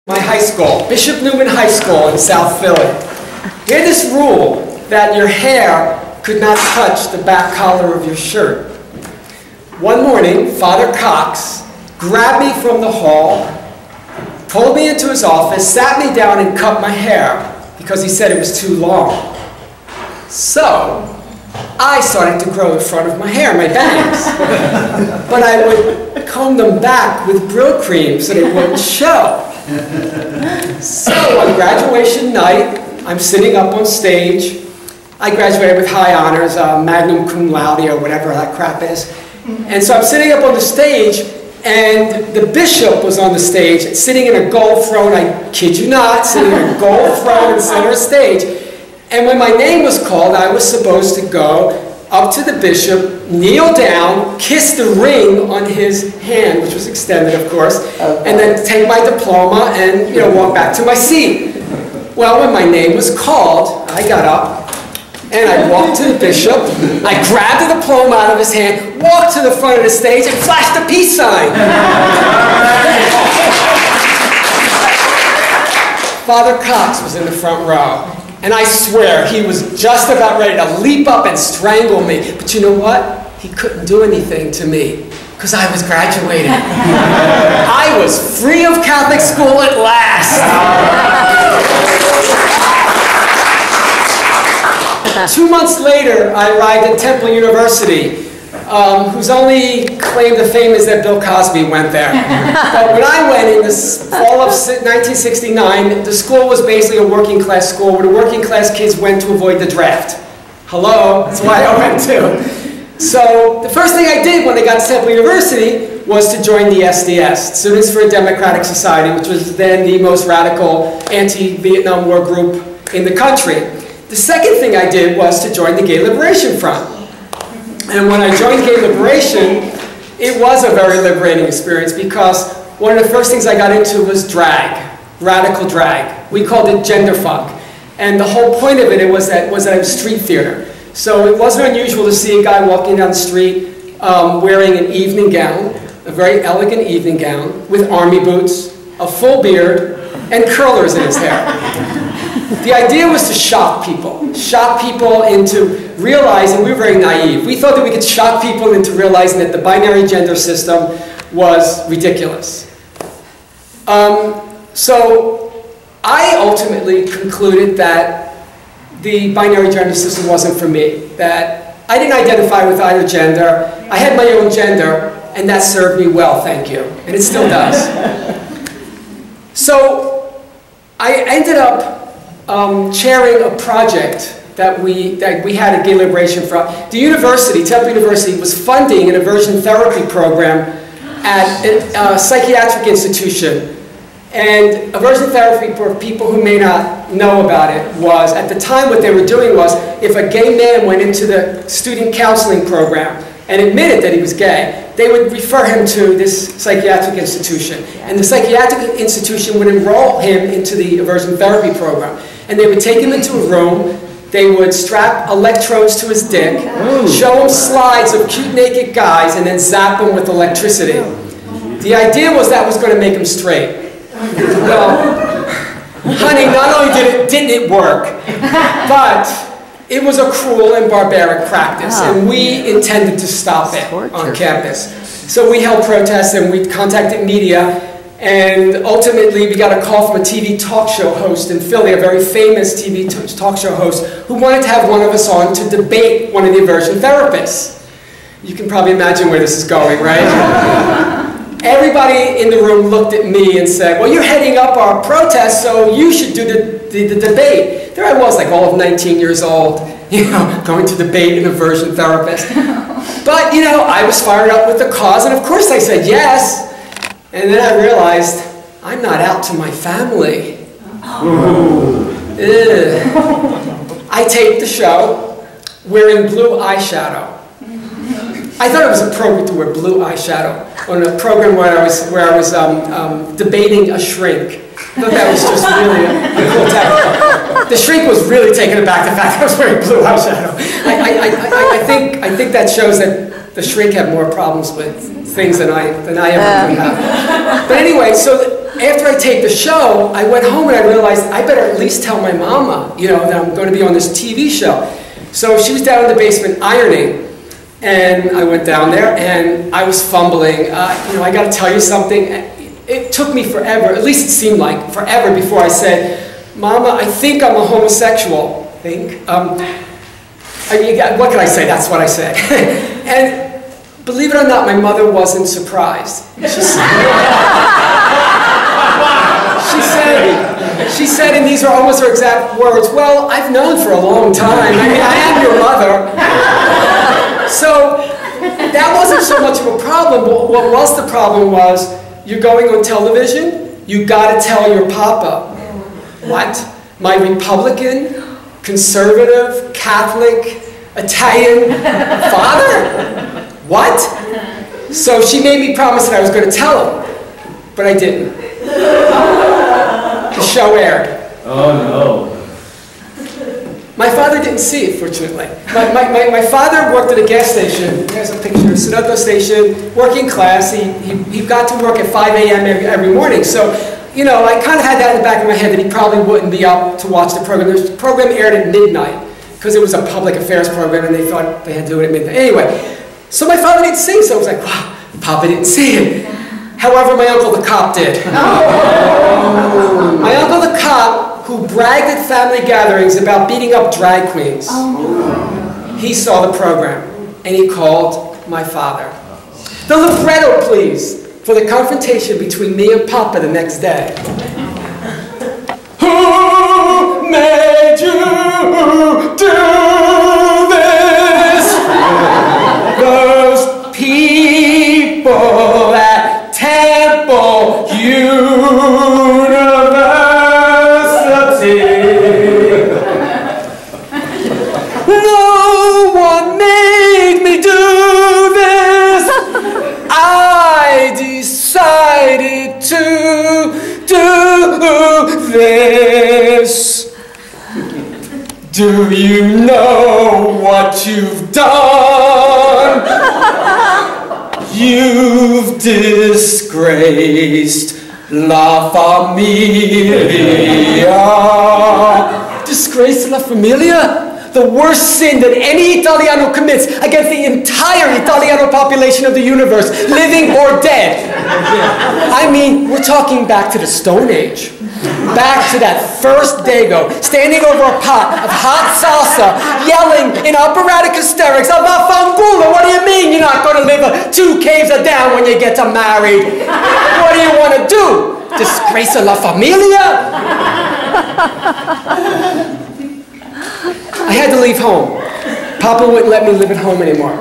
My high school, Bishop Newman High School in South Philly. We had this rule that your hair could not touch the back collar of your shirt. One morning, Father Cox grabbed me from the hall, pulled me into his office, sat me down and cut my hair because he said it was too long. So, I started to grow the front of my hair, my bangs. But I would comb them back with Brill cream so they wouldn't show. So on graduation night, I'm sitting up on stage. I graduated with high honors, magna cum laude or whatever that crap is. And so I'm sitting up on the stage, and the bishop was on the stage, sitting in a gold throne, I kid you not, sitting in a gold throne in the center of stage. And when my name was called, I was supposed to go up to the bishop, kneel down, kiss the ring on his hand, which was extended, of course, and then take my diploma and, walk back to my seat. Well, when my name was called, I got up and I walked to the bishop. I grabbed the diploma out of his hand, walked to the front of the stage, and flashed a peace sign. Father Cox was in the front row. And I swear, he was just about ready to leap up and strangle me. But you know what? He couldn't do anything to me, because I was graduating. I was free of Catholic school at last. 2 months later, I arrived at Temple University, whose only claim to fame is that Bill Cosby went there. But when I went in the fall of 1969, the school was basically a working class school where the working class kids went to avoid the draft. Hello, that's why I went too. So the first thing I did when I got to Temple University was to join the SDS, Students for a Democratic Society, which was then the most radical anti-Vietnam War group in the country. The second thing I did was to join the Gay Liberation Front. And when I joined Gay Liberation, it was a very liberating experience because one of the first things I got into was drag, radical drag. We called it gender funk. And the whole point of it was that it was street theater. So it wasn't unusual to see a guy walking down the street wearing an evening gown, a very elegant evening gown, with army boots, a full beard, and curlers in his hair. The idea was to shock people into realizing, we were very naive. We thought that we could shock people into realizing that the binary gender system was ridiculous. So I ultimately concluded that the binary gender system wasn't for me, that I didn't identify with either gender. I had my own gender, and that served me well, thank you, and it still does. So I ended up chairing a project that we had at Gay Liberation Front. The university, Temple University, was funding an aversion therapy program at a psychiatric institution. And aversion therapy, for people who may not know about it, was, at the time what they were doing was, if a gay man went into the student counseling program and admitted that he was gay, they would refer him to this psychiatric institution. And the psychiatric institution would enroll him into the aversion therapy program. And they would take him into a room, they would strap electrodes to his dick, show him slides of cute naked guys, and then zap him with electricity. The idea was that was going to make him straight. Well, honey, not only didn't it work, but it was a cruel and barbaric practice, and we intended to stop it on campus. So we held protests and we contacted media, and ultimately we got a call from a TV talk show host in Philly, a very famous TV talk show host, who wanted to have one of us on to debate one of the aversion therapists. You can probably imagine where this is going, right? Everybody in the room looked at me and said, well, you're heading up our protest, so you should do the debate. There I was, like all of 19 years old, going to debate an aversion therapist. But, I was fired up with the cause, and of course I said yes. And then I realized, I'm not out to my family. I taped the show wearing blue eyeshadow. I thought it was appropriate to wear blue eyeshadow on a program where I was debating a shrink. I thought that was just really a cool tactic. The shrink was really taken aback the fact that I was wearing blue eyeshadow. I think that shows that the shrink had more problems with things than I ever could have. But anyway, so after I taped the show, I went home and I realized I better at least tell my mama, you know, that I'm going to be on this TV show. So she was down in the basement ironing, and I went down there and I was fumbling. You know, I got to tell you something. It took me forever, at least it seemed like forever, before I said, "Mama, I think I'm a homosexual." What can I say? That's what I said. And believe it or not, my mother wasn't surprised. She said, and these are almost her exact words, "Well, I've known for a long time. I mean, I am your mother." So that wasn't so much of a problem. What was the problem was, you're going on television, you got to tell your papa. What? My Republican, conservative, Catholic, Italian father? What? So she made me promise that I was going to tell him, but I didn't. The show aired. Oh no. My father didn't see it, fortunately. My father worked at a gas station. There's a picture, Sunoco station, working class. He got to work at 5 a.m. every morning. So, you know, I kind of had that in the back of my head that he probably wouldn't be up to watch the program. The program aired at midnight because it was a public affairs program and they thought they had to do it at midnight. Anyway, so my father didn't see it, so I was like, wow, Papa didn't see it. However, my uncle the cop did. My uncle the cop, who bragged at family gatherings about beating up drag queens. He saw the program, and he called my father. The libretto, please, for the confrontation between me and Papa the next day. Who made you do this? Those people at Temple University. No one made me do this. I decided to do this. Do you know what you've done? You've disgraced La Familia. Disgraced La Familia? The worst sin that any Italiano commits against the entire Italiano population of the universe, living or dead. I mean, we're talking back to the Stone Age. Back to that first Dago, standing over a pot of hot salsa, yelling in operatic hysterics, "Vaffanculo, what do you mean you're not going to live 2 caves a down when you get married? What do you want to do? Disgrace La Familia?" I had to leave home. Papa wouldn't let me live at home anymore.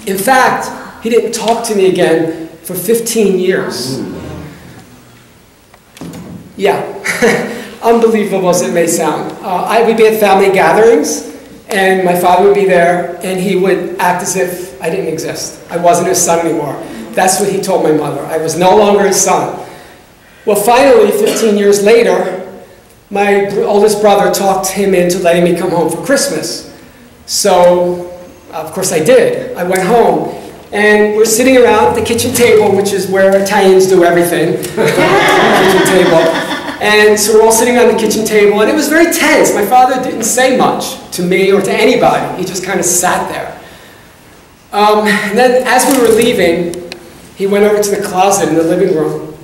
In fact, he didn't talk to me again for 15 years. Yeah, unbelievable as it may sound. I would be at family gatherings, and my father would be there, and he would act as if I didn't exist. I wasn't his son anymore. That's what he told my mother. I was no longer his son. Well, finally, 15 years later, my oldest brother talked him into letting me come home for Christmas. So, of course I did. I went home, and we're sitting around at the kitchen table, which is where Italians do everything. Kitchen table. And so we're all sitting around the kitchen table, and it was very tense. My father didn't say much to me or to anybody. He just kind of sat there. And then as we were leaving, he went over to the closet in the living room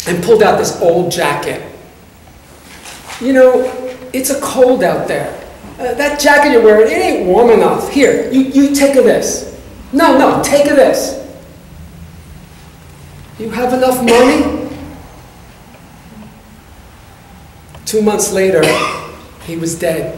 and pulled out this old jacket. You know, it's a cold out there. That jacket you're wearing, it ain't warm enough. Here, you take of this. No, take of this. You have enough money? 2 months later, he was dead.